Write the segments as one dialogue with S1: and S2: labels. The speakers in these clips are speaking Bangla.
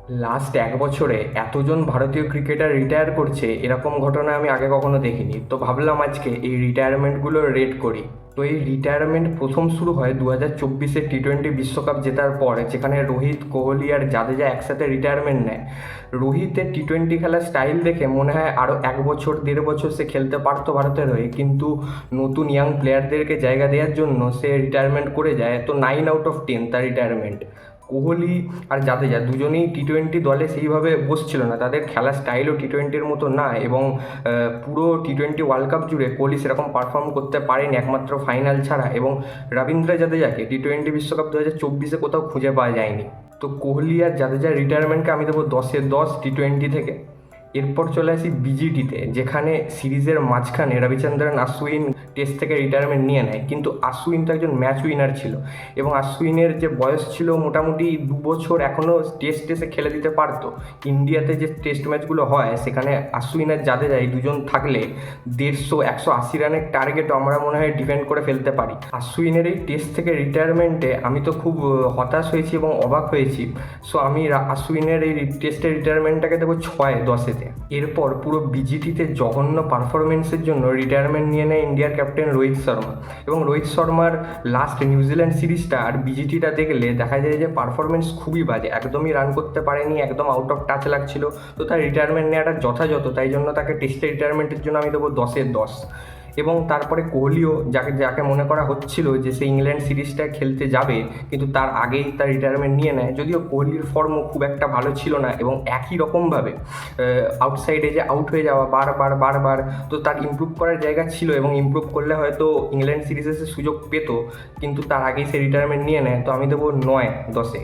S1: লাস্ট এক বছরে এতজন ভারতীয় ক্রিকেটার রিটায়ার করছে এরকম ঘটনা আমি আগে কখনো দেখিনি। তো ভাবলাম আজকে এই রিটায়ারমেন্টগুলো রেট করি। তো এই রিটায়ারমেন্ট প্রথম শুরু হয় 2024 টি-20 বিশ্বকাপ জেতার পর, যেখানে রোহিত, কোহলি আর জাদেজা একসাথে রিটায়ারমেন্ট নেয়। রোহিতের টি-20 খেলার স্টাইল দেখে মনে হয় আরও এক বছর দেড় বছর সে খেলতে পারতো ভারতের হয়ে, কিন্তু নতুন ইয়াং প্লেয়ারদেরকে জায়গা দেওয়ার জন্য সে রিটায়ারমেন্ট করে যায়। তো 9/10 তার রিটায়ারমেন্ট। কোহলি আর জাদেজা দুজনেই টি-20 দলে সেইভাবে বসছিল না, তাদের খেলার স্টাইলও টি-20-র মতো না, এবং পুরো টি-20 ওয়ার্ল্ড কাপ জুড়ে কোহলি সেরকম পারফর্ম করতে পারেনি একমাত্র ফাইনাল ছাড়া, এবং রবীন্দ্র জাদেজাকে টি-20 বিশ্বকাপ 2024 কোথাও খুঁজে পাওয়া যায়নি। তো কোহলি আর জাদেজার রিটায়ারমেন্টকে আমি দেবো 10/10 টি-20 থেকে। এরপর চলে আসি বিজিটিতে, যেখানে সিরিজের মাঝখানে রবিচন্দ্রন আশ্বিন টেস্ট থেকে রিটায়ারমেন্ট নিয়ে নেয়। কিন্তু আশ্বিন তো একজন ম্যাচ উইনার ছিল, এবং আশ্বিনের যে বয়স ছিল মোটামুটি 2 বছর, এখনও টেস্টে সে খেলে দিতে পারতো। ইন্ডিয়াতে যে টেস্ট ম্যাচগুলো হয় সেখানে আশ্বিন আর জাদেজা এই দুজন থাকলে 150-180 রানের টার্গেটও আমরা মনে হয় ডিফেন্ড করে ফেলতে পারি। আশ্বিনের এই টেস্ট থেকে রিটায়ারমেন্টে আমি তো খুব হতাশ হয়েছি এবং অবাক হয়েছি। সো আমি আশ্বিনের এই টেস্টের রিটায়ারমেন্টটাকে দেবো 6/10-তে। এরপর পুরো বিজিটিতে জঘন্য পারফরমেন্সের জন্য রিটায়ারমেন্ট নিয়ে নেয় ইন্ডিয়ার ক্যাপ্টেন রোহিত শর্মা। এবং রোহিত শর্মার লাস্ট নিউজিল্যান্ড সিরিজটা আর বিজিটিটা দেখলে দেখা যায় যে পারফরমেন্স খুবই বাজে, একদমই রান করতে পারেনি, একদম আউট অফ টাচ লাগছিল। তো তার রিটায়ারমেন্ট নেওয়াটা যথাযথ, তাই জন্য তাকে টেস্টের রিটায়ারমেন্টের জন্য আমি দেবো 10/10। এবং তারপরে কোহলিও, যাকে যাকে মনে করা হচ্ছিল যে সে ইংল্যান্ড সিরিজটা খেলতে যাবে, কিন্তু তার আগেই তার রিটায়ারমেন্ট নিয়ে নেয়। যদিও কোহলির ফর্মও খুব একটা ভালো ছিল না, এবং একই রকমভাবে আউটসাইডে যে আউট হয়ে যাওয়া বারবার বারবার, তো তার ইমপ্রুভ করার জায়গা ছিল, এবং ইমপ্রুভ করলে হয়তো ইংল্যান্ড সিরিজে সে সুযোগ পেত, কিন্তু তার আগেই সে রিটায়ারমেন্ট নিয়ে নেয়। তো আমি দেবো 9/10-এ।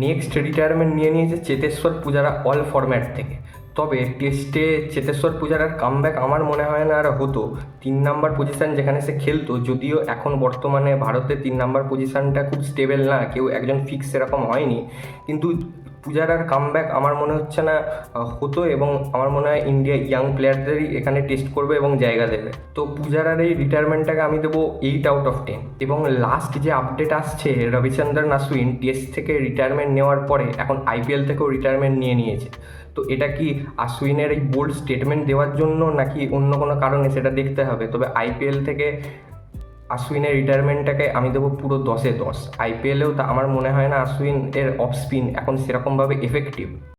S1: নেক্সট রিটায়ারমেন্ট নিয়ে নিয়েছে চেতেশ্বর পূজারা অল ফরম্যাট থেকে। তবে টেস্টে চেতেশ্বর পূজারার কামব্যাক আমার মনে হয় না আর হতো। 3 নম্বর পজিশান যেখানে সে খেলতো, যদিও এখন বর্তমানে ভারতে 3 নম্বর পজিশানটা খুব স্টেবল না, কেউ একজন ফিক্স এরকম হয়নি, কিন্তু পূজারার কামব্যাক আমার মনে হচ্ছে না হতো, এবং আমার মনে হয় ইন্ডিয়া ইয়াং প্লেয়ারদেরই এখানে টেস্ট করবে এবং জায়গা দেবে। তো পূজারার এই রিটায়ারমেন্টটাকে আমি দেবো 8/10। এবং লাস্ট যে আপডেট আসছে, রবিচন্দ্রন আশ্বিন টেস্ট থেকে রিটায়ারমেন্ট নেওয়ার পরে এখন আইপিএল থেকেও রিটায়ারমেন্ট নিয়ে নিয়েছে। তো এটা কি আশ্বিনের এই বোল্ড স্টেটমেন্ট দেওয়ার জন্য নাকি অন্য কোনো কারণে, সেটা দেখতে হবে। তবে আইপিএল থেকে আশ্বিনের রিটায়ারমেন্টটাকে আমি দেবো পুরো 10/10। আইপিএলেও তা আমার মনে হয় না আশ্বিন এর অফ স্পিন এখন সেরকমভাবে এফেক্টিভ।